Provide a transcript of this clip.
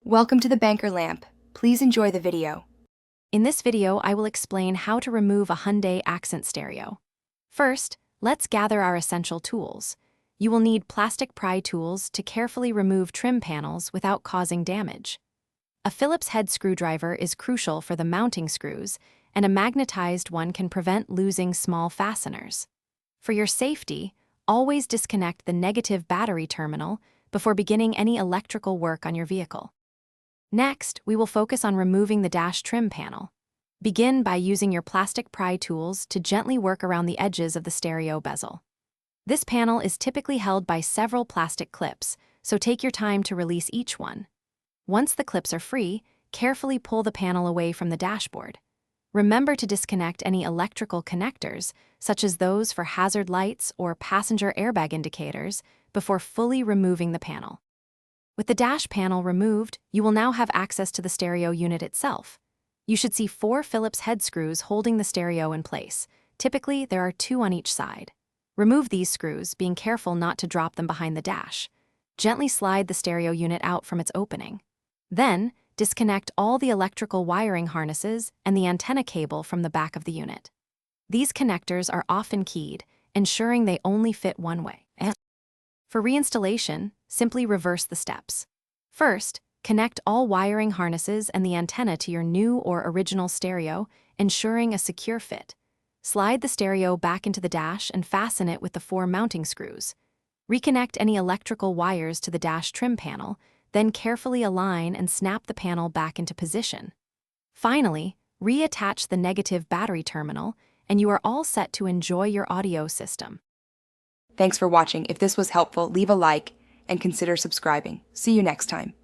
Welcome to the Banker Lamp. Please enjoy the video. In this video, I will explain how to remove a Hyundai Accent stereo. First, let's gather our essential tools. You will need plastic pry tools to carefully remove trim panels without causing damage. A Phillips head screwdriver is crucial for the mounting screws, and a magnetized one can prevent losing small fasteners. For your safety, always disconnect the negative battery terminal before beginning any electrical work on your vehicle. Next, we will focus on removing the dash trim panel. Begin by using your plastic pry tools to gently work around the edges of the stereo bezel. This panel is typically held by several plastic clips, so take your time to release each one. Once the clips are free, carefully pull the panel away from the dashboard. Remember to disconnect any electrical connectors, such as those for hazard lights or passenger airbag indicators, before fully removing the panel. With the dash panel removed, you will now have access to the stereo unit itself. You should see 4 Phillips head screws holding the stereo in place. Typically, there are 2 on each side. Remove these screws, being careful not to drop them behind the dash. Gently slide the stereo unit out from its opening. Then, disconnect all the electrical wiring harnesses and the antenna cable from the back of the unit. These connectors are often keyed, ensuring they only fit one way. For reinstallation, simply reverse the steps. First, connect all wiring harnesses and the antenna to your new or original stereo, ensuring a secure fit. Slide the stereo back into the dash and fasten it with the 4 mounting screws. Reconnect any electrical wires to the dash trim panel, then carefully align and snap the panel back into position. Finally, reattach the negative battery terminal, and you are all set to enjoy your audio system. Thanks for watching. If this was helpful, leave a like and consider subscribing. See you next time.